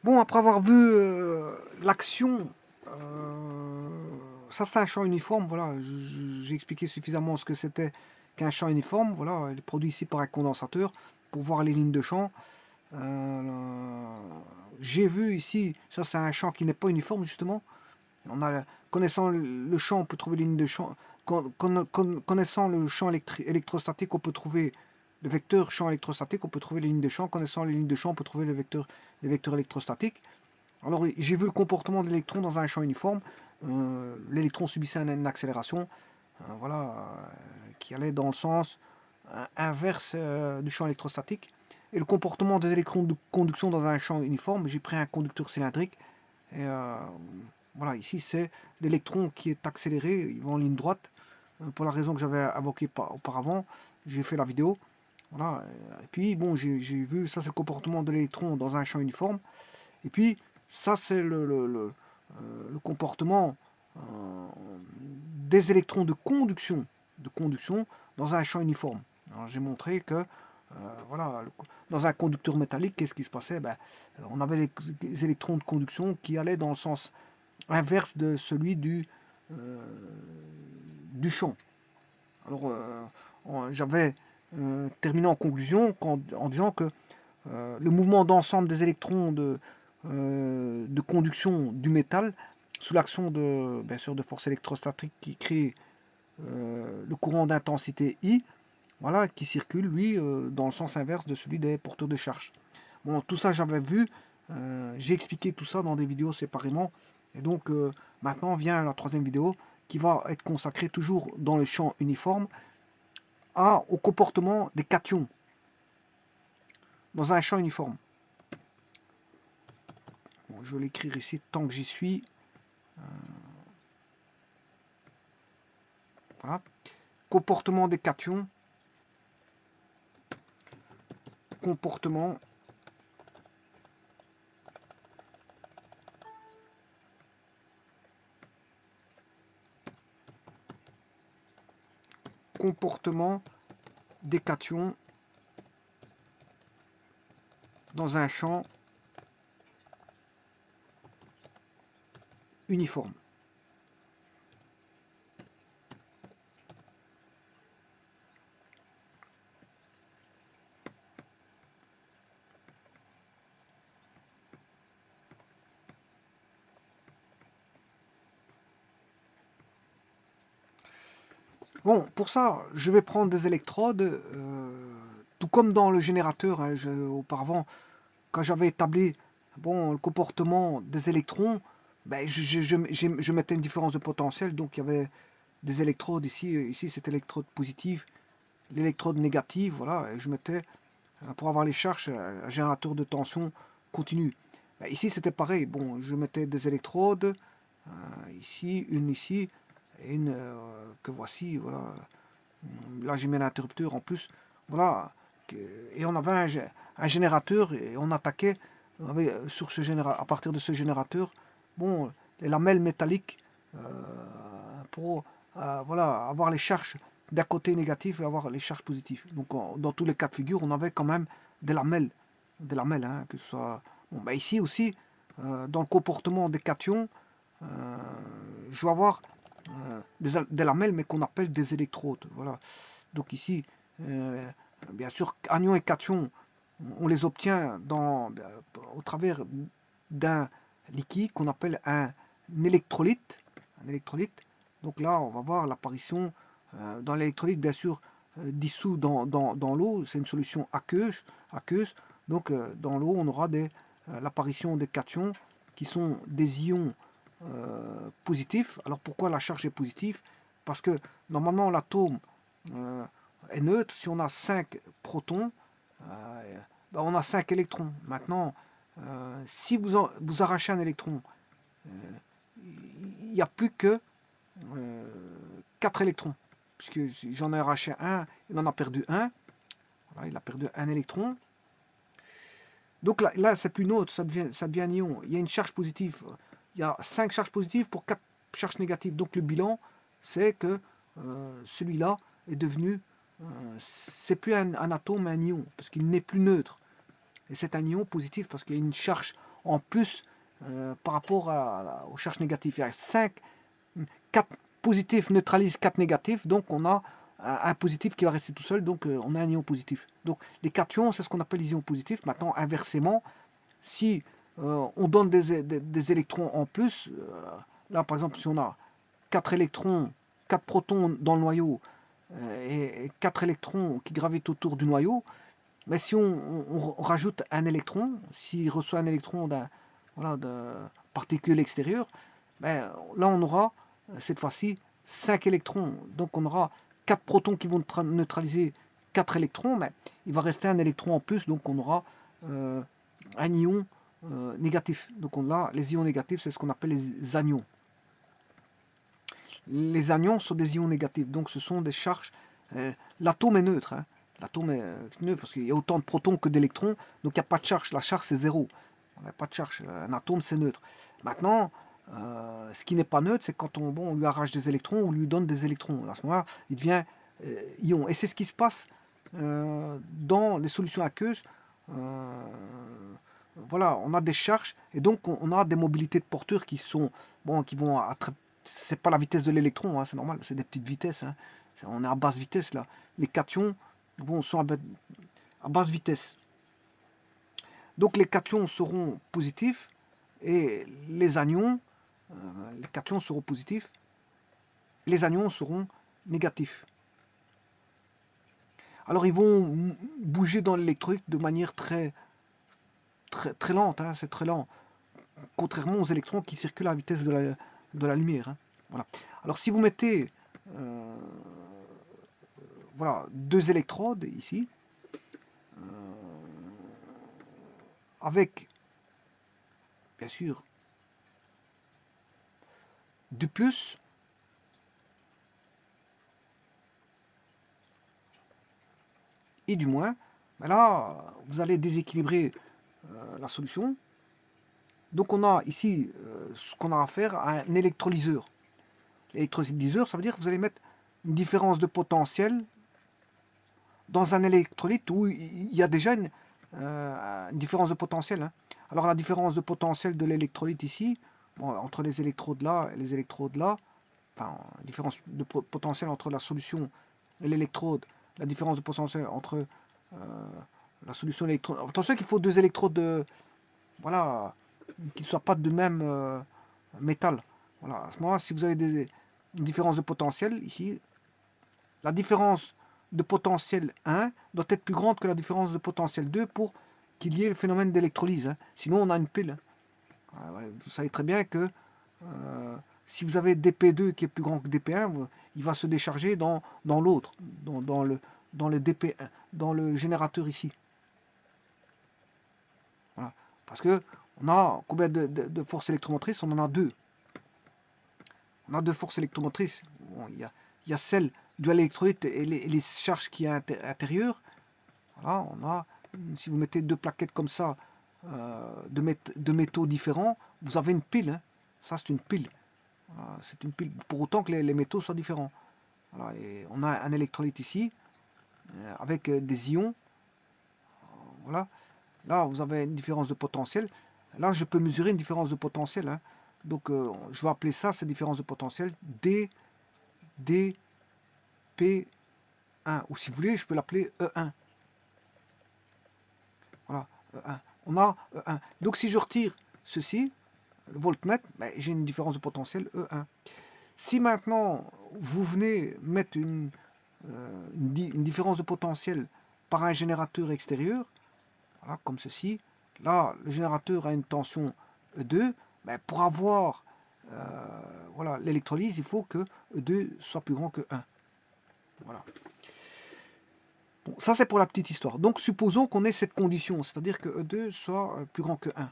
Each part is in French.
Bon, après avoir vu l'action, ça c'est un champ uniforme, voilà, j'ai expliqué suffisamment ce que c'était qu'un champ uniforme, voilà, il est produit ici par un condensateur pour voir les lignes de champ. J'ai vu ici, ça c'est un champ qui n'est pas uniforme justement. On a, connaissant le champ, on peut trouver les lignes de champ. Connaissant le champ électrostatique, on peut trouver le vecteur champ électrostatique, on peut trouver les lignes de champ. Connaissant les lignes de champ, on peut trouver les vecteurs électrostatiques. Alors j'ai vu le comportement de l'électron dans un champ uniforme. L'électron subissait une accélération, voilà, qui allait dans le sens inverse du champ électrostatique. Et le comportement des électrons de conduction dans un champ uniforme, j'ai pris un conducteur cylindrique. Et voilà, ici c'est l'électron qui est accéléré, il va en ligne droite. Pour la raison que j'avais invoquée auparavant, j'ai fait la vidéo. Voilà. Et puis bon, j'ai vu, ça c'est le comportement de l'électron dans un champ uniforme. Et puis, ça, c'est le comportement euh, des électrons de conduction dans un champ uniforme. J'ai montré que, voilà, dans un conducteur métallique, qu'est-ce qui se passait? Ben, on avait les électrons de conduction qui allaient dans le sens inverse de celui euh, du champ. Alors, j'avais terminé en conclusion en disant que le mouvement d'ensemble des électrons de conduction du métal sous l'action de, bien sûr, de force électrostatique qui crée le courant d'intensité I, voilà, qui circule, lui, dans le sens inverse de celui des porteurs de charge. Bon, tout ça, j'avais vu, j'ai expliqué tout ça dans des vidéos séparément, et donc maintenant vient la troisième vidéo qui va être consacrée toujours dans le champ uniforme au comportement des cations dans un champ uniforme. Bon, je vais l'écrire ici tant que j'y suis. Voilà. Comportement des cations. Comportement comportement des cations dans un champ uniforme. Bon, pour ça, je vais prendre des électrodes, tout comme dans le générateur. Hein, auparavant, quand j'avais établi bon, le comportement des électrons, ben, je mettais une différence de potentiel. Donc il y avait des électrodes ici. Ici, c'était l'électrode positive, l'électrode négative. Voilà, et je mettais, pour avoir les charges, un générateur de tension continue. Ben, ici, c'était pareil. Bon, je mettais des électrodes, ici, une ici, et une que voici. Voilà. Là, j'ai mis un interrupteur en plus. Voilà. Et on avait un générateur et on attaquait sur à partir de ce générateur, bon, les lamelles métalliques euh, pour voilà, avoir les charges d'un côté négatif et avoir les charges positives. Donc, dans tous les cas de figure, on avait quand même des lamelles, hein, que ce soit. Bon, bah ici aussi, dans le comportement des cations, euh, je vais avoir des lamelles, mais qu'on appelle des électrodes. Voilà. Donc ici, euh, bien sûr, anions et cations, on les obtient au travers d'un liquide qu'on appelle un électrolyte. Un électrolyte. Donc là, on va voir l'apparition dans l'électrolyte, bien sûr, dissous dans l'eau. C'est une solution aqueuse. Donc dans l'eau, on aura l'apparition des cations qui sont des ions positifs. Alors pourquoi la charge est positive? Parce que normalement, l'atome euh, est neutre. Si on a 5 protons, ben, on a 5 électrons. Maintenant, si vous arrachez un électron, il n'y a plus que 4 électrons. Puisque j'en ai arraché un, il en a perdu un. Voilà, il a perdu un électron. Donc là c'est plus neutre, ça devient un ion. Il y a une charge positive. Il y a 5 charges positives pour 4 charges négatives. Donc le bilan, c'est que celui-là est devenu, c'est plus un atome, mais un ion, parce qu'il n'est plus neutre. et c'est un ion positif parce qu'il y a une charge en plus par rapport aux charges négatives. Il y a 4 positifs neutralisent 4 négatifs, donc on a un positif qui va rester tout seul, donc on a un ion positif. Donc les cations, c'est ce qu'on appelle les ions positifs. Maintenant, inversement, si on donne des électrons en plus, là par exemple, si on a 4 électrons, 4 protons dans le noyau et 4 électrons qui gravitent autour du noyau, mais si on rajoute un électron, s'il reçoit un électron voilà, de particule extérieure, ben, là on aura cette fois-ci 5 électrons. Donc on aura 4 protons qui vont neutraliser 4 électrons, mais il va rester un électron en plus, donc on aura un ion négatif. Donc on a les ions négatifs, c'est ce qu'on appelle les anions. Les anions sont des ions négatifs, donc ce sont des charges. L'atome est neutre, hein. L'atome est neutre parce qu'il y a autant de protons que d'électrons, donc il n'y a pas de charge. La charge c'est zéro. Il n'y a pas de charge. Un atome c'est neutre. Maintenant, ce qui n'est pas neutre, c'est quand on lui arrache des électrons, on lui donne des électrons. À ce moment-là, il devient ion. Et c'est ce qui se passe dans les solutions aqueuses. Voilà, on a des charges et donc on a des mobilités de porteurs qui sont qui vont à très. C'est pas la vitesse de l'électron, hein, c'est normal, c'est des petites vitesses. Hein. On est à basse vitesse là. Les cations sont à basse vitesse. Donc les cations seront positifs et les anions, les cations seront positifs, les anions seront négatifs. Alors ils vont bouger dans l'électronique de manière très lente, hein, c'est très lent, contrairement aux électrons qui circulent à la vitesse de la lumière. Hein. Voilà. Alors si vous mettez voilà, 2 électrodes ici, avec bien sûr du plus et du moins, ben là vous allez déséquilibrer la solution. Donc on a ici ce qu'on a à faire à un électrolyseur. L'électrolyseur, ça veut dire que vous allez mettre une différence de potentiel dans un électrolyte où il y a déjà une différence de potentiel. Hein. Alors la différence de potentiel de l'électrolyte ici, entre les électrodes là et les électrodes là, enfin, différence de potentiel entre la solution et l'électrode, la différence de potentiel entre la solution et l'électrode. Attention qu'il faut 2 électrodes voilà, qui ne soient pas de même métal. Voilà, à ce moment-là, si vous avez une différence de potentiel ici, la différence de potentiel 1 doit être plus grande que la différence de potentiel 2 pour qu'il y ait le phénomène d'électrolyse. Hein. Sinon, on a une pile. Hein. Vous savez très bien que si vous avez dp2 qui est plus grand que dp1, il va se décharger dans l'autre, dans le dp1, dans le générateur ici. Voilà. Parce que on a combien de forces électromotrices? On en a 2. On a 2 forces électromotrices. Bon, il y a celle de l'électrolyte et les charges qui est intérieures. Voilà, on a, si vous mettez 2 plaquettes comme ça de métaux différents, vous avez une pile. Hein. Ça, c'est une pile. Voilà, c'est une pile pour autant que les métaux soient différents. Voilà, et on a un électrolyte ici avec des ions. Voilà. Là, vous avez une différence de potentiel. Là, je peux mesurer une différence de potentiel. Hein. Donc, je vais appeler ça, cette différence de potentiel, dp1. Ou si vous voulez, je peux l'appeler E1. Voilà, E1. On a E1. Donc, si je retire ceci, le voltmètre, ben, j'ai une différence de potentiel E1. Si maintenant, vous venez mettre une différence de potentiel par un générateur extérieur, voilà, comme ceci, là, le générateur a une tension E2, ben, pour avoir voilà, l'électrolyse, il faut que E2 soit plus grand que 1. Voilà. Bon, ça, c'est pour la petite histoire. Donc, supposons qu'on ait cette condition, c'est-à-dire que E2 soit plus grand que 1.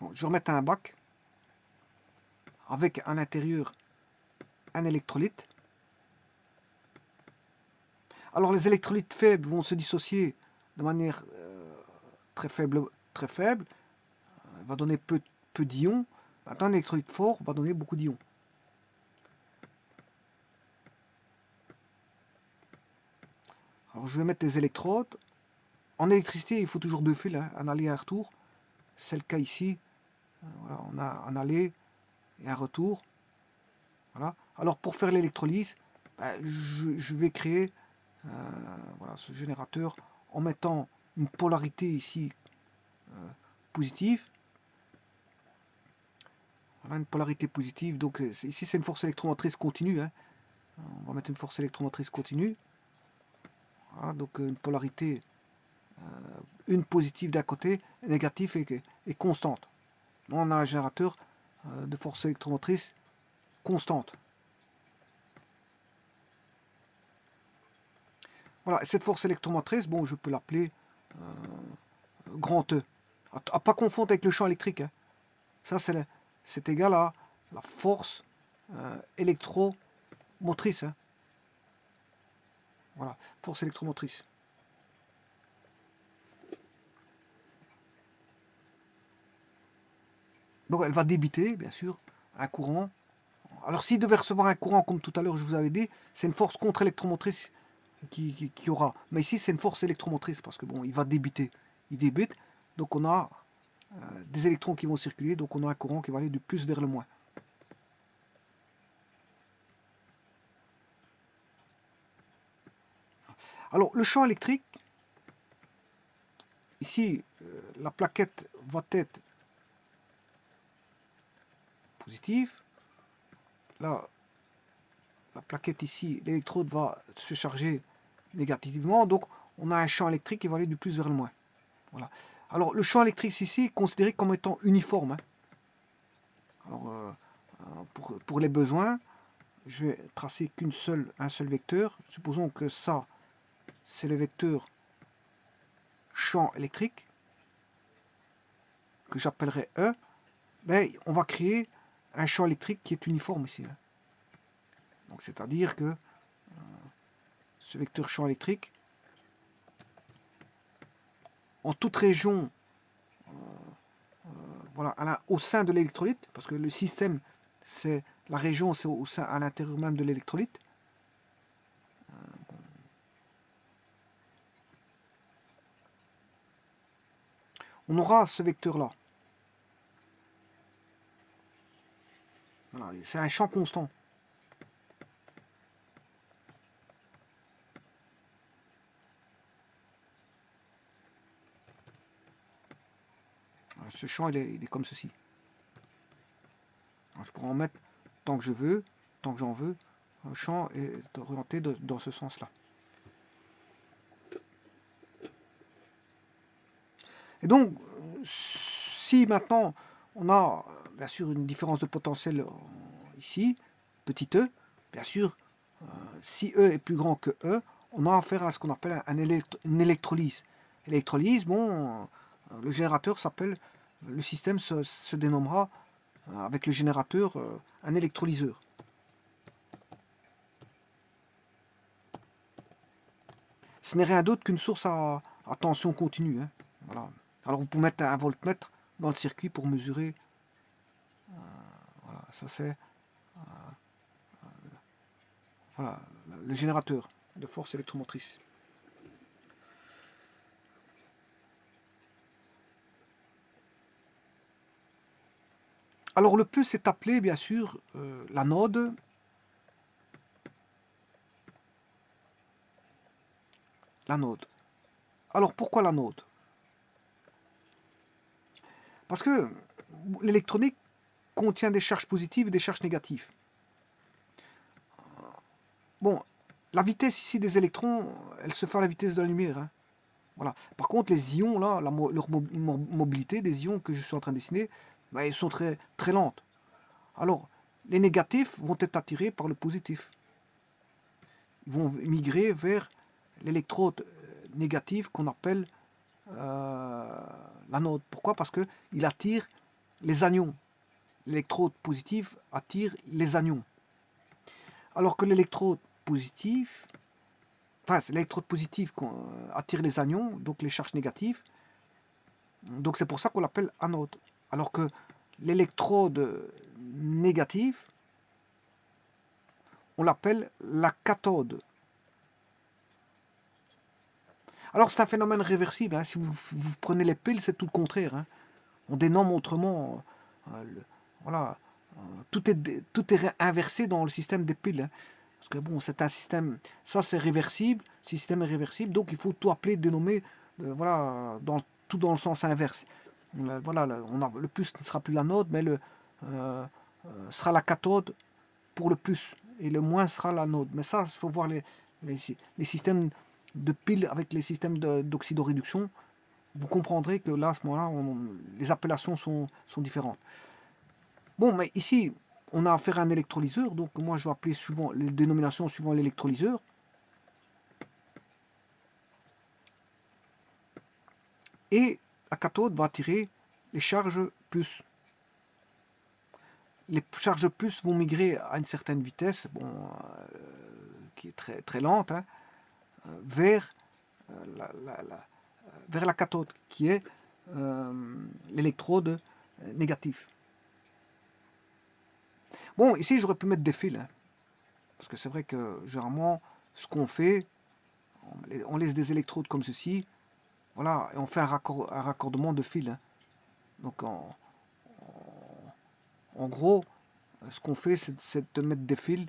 Bon, je vais remettre un bac avec à l'intérieur un électrolyte. Alors, les électrolytes faibles vont se dissocier de manière très faible, va donner peu d'ions. Maintenant, un électrolyte fort va donner beaucoup d'ions. Alors, je vais mettre des électrodes. En électricité, il faut toujours deux fils, hein, un aller et un retour. C'est le cas ici. Voilà, on a un aller et un retour. Voilà. Alors, pour faire l'électrolyse, je vais créer voilà, ce générateur en mettant une polarité ici positive. Voilà, une polarité positive. Donc, ici, c'est une force électromotrice continue. Hein. On va mettre une force électromotrice continue. Voilà, donc, une polarité, une positive d'un côté, et négative et constante. On a un générateur de force électromotrice constante. Voilà, et cette force électromotrice, bon, je peux l'appeler grand E. À pas confondre avec le champ électrique. Hein. Ça, c'est égal à la force électromotrice. Hein. Voilà, force électromotrice. Donc, elle va débiter, bien sûr, un courant. Alors, s'il devait recevoir un courant, comme tout à l'heure je vous avais dit, c'est une force contre-électromotrice qui aura. Mais ici, c'est une force électromotrice parce que bon, il va débiter. Il débite. Donc, on a des électrons qui vont circuler. Donc, on a un courant qui va aller du plus vers le moins. Alors, le champ électrique, ici, la plaquette va être positive. Là, la plaquette ici, l'électrode va se charger négativement. Donc, on a un champ électrique qui va aller du plus vers le moins. Voilà. Alors, le champ électrique ici est considéré comme étant uniforme. Hein. Alors, pour les besoins, je vais tracer un seul vecteur. Supposons que ça, c'est le vecteur champ électrique, que j'appellerai E. Ben, on va créer un champ électrique qui est uniforme ici. Hein. Donc, c'est-à-dire que ce vecteur champ électrique, en toute région, voilà, au sein de l'électrolyte, parce que le système, c'est la région, c'est au sein, à l'intérieur même de l'électrolyte. On aura ce vecteur-là. Voilà, c'est un champ constant. Voilà, ce champ, il est comme ceci. Alors, je pourrais en mettre tant que je veux, tant que j'en veux. Le champ est orienté dans ce sens-là. Et donc, si maintenant on a bien sûr une différence de potentiel ici, petit e, bien sûr, si E est plus grand que E, on a affaire à ce qu'on appelle une électrolyse. L'électrolyse, bon, le générateur s'appelle, le système se dénommera avec le générateur un électrolyseur. Ce n'est rien d'autre qu'une source à tension continue. Hein. Voilà. Alors vous pouvez mettre un voltmètre dans le circuit pour mesurer. Voilà, ça c'est voilà, le générateur de force électromotrice. Alors le plus est appelé bien sûr l'anode. L'anode. Alors pourquoi l'anode? Parce que l'électronique contient des charges positives et des charges négatives. Bon, la vitesse ici des électrons, elle se fait à la vitesse de la lumière. Hein. Voilà. Par contre, les ions, là, leur mobilité des ions que je suis en train de dessiner, ben, ils sont très, très lentes. Alors, les négatifs vont être attirés par le positif. Ils vont migrer vers l'électrode négative qu'on appelle l'anode. Pourquoi? Parce qu'il attire les anions. L'électrode positive attire les anions. Alors que l'électrode positive, enfin, c'est l'électrode positive qui attire les anions, donc les charges négatives. Donc c'est pour ça qu'on l'appelle anode. Alors que l'électrode négative, on l'appelle la cathode. Alors c'est un phénomène réversible, hein. Si vous prenez les piles, c'est tout le contraire, hein. On dénomme autrement, voilà, tout est inversé dans le système des piles, hein. Parce que bon, c'est un système, ça c'est réversible, le système est réversible, donc il faut tout appeler, dénommer, voilà, tout dans le sens inverse. Voilà, le plus ne sera plus l'anode, mais sera la cathode pour le plus, et le moins sera l'anode. Mais ça, il faut voir les systèmes de piles avec les systèmes d'oxydoréduction. Vous comprendrez que là, à ce moment-là, les appellations sont différentes. Bon, mais ici, on a affaire à un électrolyseur, donc moi je vais appeler suivant les dénominations suivant l'électrolyseur. Et la cathode va attirer les charges plus. Les charges plus vont migrer à une certaine vitesse, bon, qui est très, très lente, hein, vers, vers la cathode, qui est l'électrode négative. Bon, ici j'aurais pu mettre des fils, hein, parce que c'est vrai que généralement, ce qu'on fait, on laisse des électrodes comme ceci, voilà, et on fait un raccordement de fils, hein. Donc en gros, ce qu'on fait, c'est de mettre des fils.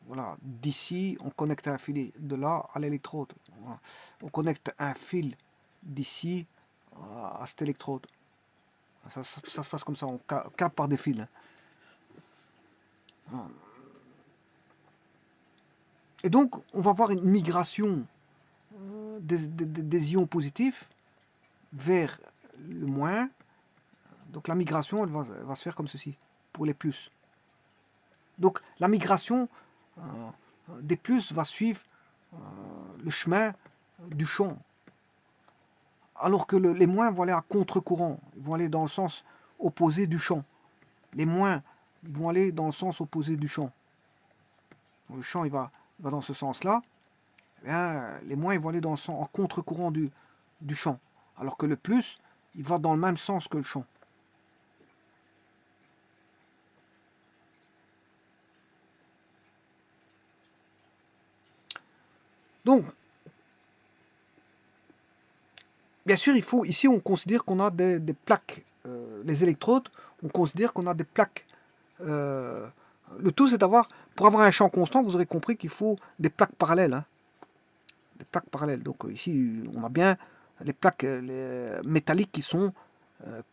Voilà, d'ici, on connecte un fil de là à l'électrode. Voilà. On connecte un fil d'ici à cette électrode. Ça se passe comme ça, on capte par des fils, hein. Et donc, on va avoir une migration des ions positifs vers le moins. Donc la migration, elle va se faire comme ceci, pour les plus. Donc la migration des plus va suivre le chemin du champ. Alors que les moins vont aller à contre-courant, ils vont aller dans le sens opposé du champ. Les moins, ils vont aller dans le sens opposé du champ. Donc, le champ, il va dans ce sens-là. Eh bien, les moins, ils vont aller dans le sens, en contre-courant du champ. Alors que le plus, il va dans le même sens que le champ. Donc, bien sûr, il faut, ici, on considère qu'on a des plaques. Les électrodes, on considère qu'on a des plaques. Le tout, c'est d'avoir, pour avoir un champ constant, vous aurez compris qu'il faut des plaques parallèles, hein. Des plaques parallèles. Donc ici, on a bien les plaques métalliques qui sont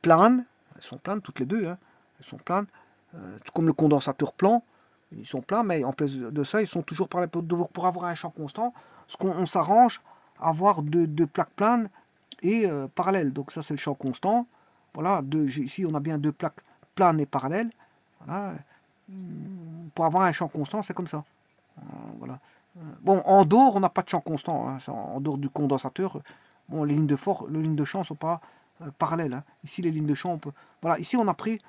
planes. Elles sont planes toutes les deux, hein. Elles sont planes. Tout comme le condensateur plan, ils sont plats, mais en plus de ça, ils sont toujours parallèles. Pour avoir un champ constant, on s'arrange à avoir deux plaques planes et parallèles. Donc ça, c'est le champ constant. Voilà, ici, on a bien deux plaques planes et parallèles. Voilà. Pour avoir un champ constant, c'est comme ça. Voilà. Bon, en dehors, on n'a pas de champ constant, hein. En dehors du condensateur, bon, les lignes de champ ne sont pas parallèles, hein. Ici, les lignes de champ, on peut. Voilà, ici, on a pris,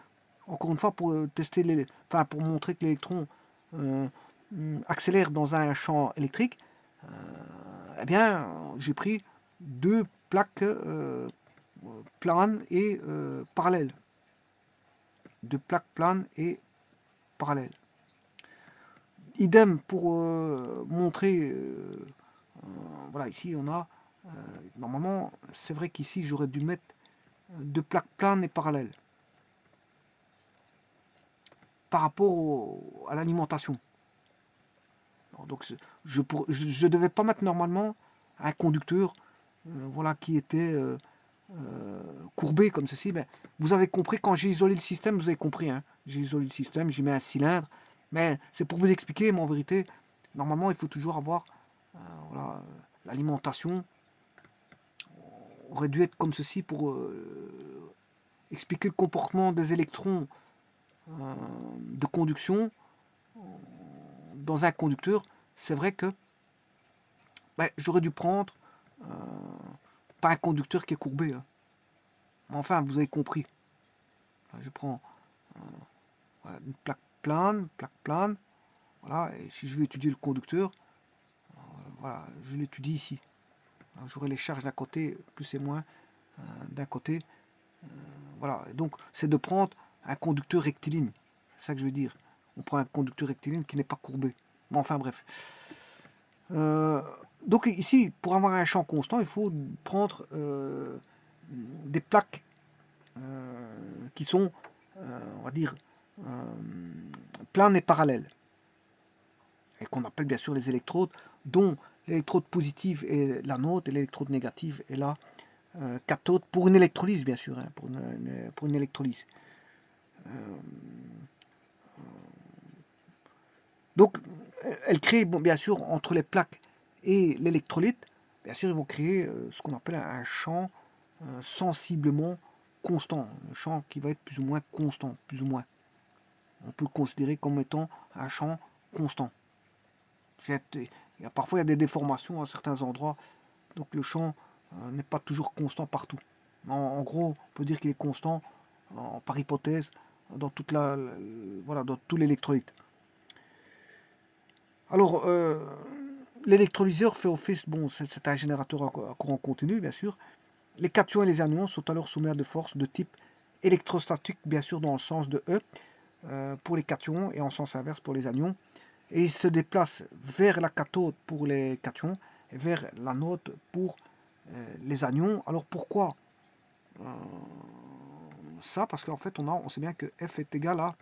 encore une fois, pour tester enfin, pour montrer que l'électron accélère dans un champ électrique. Eh bien, j'ai pris deux plaques planes et parallèles. Deux plaques planes et parallèles. Idem pour montrer, voilà, ici on a, normalement, c'est vrai qu'ici j'aurais dû mettre deux plaques planes et parallèles par rapport à l'alimentation. Donc je ne devais pas mettre normalement un conducteur voilà, qui était courbé comme ceci. Mais vous avez compris, quand j'ai isolé le système, vous avez compris, hein, j'ai isolé le système, j'ai mis un cylindre. Mais c'est pour vous expliquer, mais en vérité, normalement, il faut toujours avoir voilà, l'alimentation aurait dû être comme ceci pour expliquer le comportement des électrons de conduction dans un conducteur. C'est vrai que j'aurais dû prendre pas un conducteur qui est courbé, hein. Enfin, vous avez compris. Je prends voilà, une plaque plane. Voilà, et si je veux étudier le conducteur, voilà, je l'étudie ici. J'aurai les charges d'un côté, plus et moins d'un côté. Voilà, et donc c'est de prendre un conducteur rectiligne. C'est ça que je veux dire. On prend un conducteur rectiligne qui n'est pas courbé. Mais enfin bref. Euh, donc ici, pour avoir un champ constant, il faut prendre des plaques qui sont, on va dire, planes et parallèles. Et qu'on appelle bien sûr les électrodes, dont l'électrode positive est l'anode et l'électrode négative est la cathode, pour une électrolyse bien sûr, hein, pour une électrolyse. Donc, elle crée, bon, bien sûr, entre les plaques et l'électrolyte, bien sûr, ils vont créer ce qu'on appelle un champ sensiblement constant, un champ qui va être plus ou moins constant, plus ou moins. On peut le considérer comme étant un champ constant. Parfois, il y a des déformations à certains endroits, donc le champ n'est pas toujours constant partout. En gros, on peut dire qu'il est constant, par hypothèse, dans voilà, dans tout l'électrolyte. Alors, l'électrolyseur fait office, bon, c'est un générateur à courant continu, bien sûr. Les cations et les anions sont alors soumis à de forces de type électrostatique, bien sûr, dans le sens de E, pour les cations et en sens inverse pour les anions. Et ils se déplacent vers la cathode pour les cations et vers l'anode pour les anions. Alors pourquoi ça? Parce qu'en fait, on sait bien que F est égal à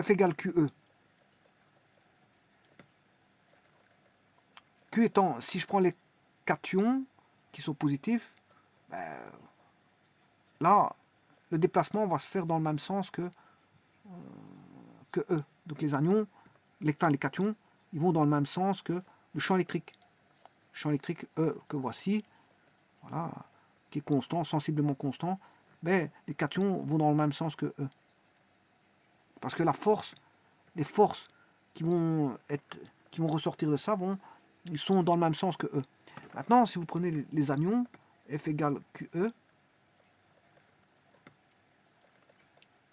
F égale QE. Q étant, si je prends les cations qui sont positifs, ben, là, le déplacement va se faire dans le même sens que E. Donc les anions, les cations, ils vont dans le même sens que le champ électrique. Le champ électrique E que voici, voilà, qui est constant, sensiblement constant, mais les cations vont dans le même sens que E. Parce que les forces qui vont ressortir de ça, ils sont dans le même sens que E. Maintenant, si vous prenez les anions, F égale QE,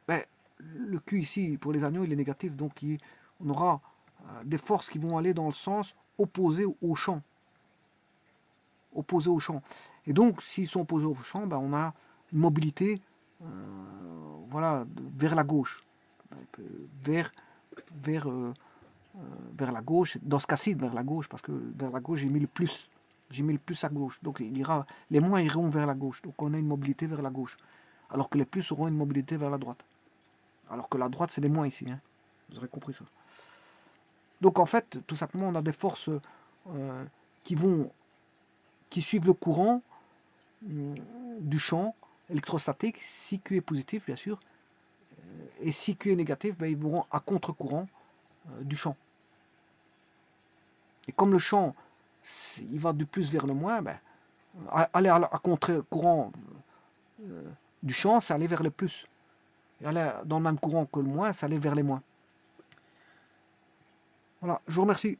ben, le Q ici, pour les anions, il est négatif, donc on aura des forces qui vont aller dans le sens opposé au champ. Opposé au champ. Et donc, s'ils sont opposés au champ, ben, on a une mobilité voilà, vers la gauche. Vers, vers, vers la gauche, dans ce cas-ci, vers la gauche, parce que vers la gauche, j'ai mis le plus. J'ai mis le plus à gauche. Donc, les moins iront vers la gauche. Donc, on a une mobilité vers la gauche. Alors que les plus auront une mobilité vers la droite. Alors que la droite, c'est les moins ici. Hein. Vous aurez compris ça. Donc en fait, tout simplement, on a des forces qui suivent le courant du champ électrostatique. Si Q est positif, bien sûr, et si Q est négatif, ben, ils vont à contre-courant du champ. Et comme le champ, il va du plus vers le moins, ben, aller à contre-courant du champ, c'est aller vers le plus. Et aller dans le même courant que le moins, c'est aller vers les moins. Voilà, je vous remercie.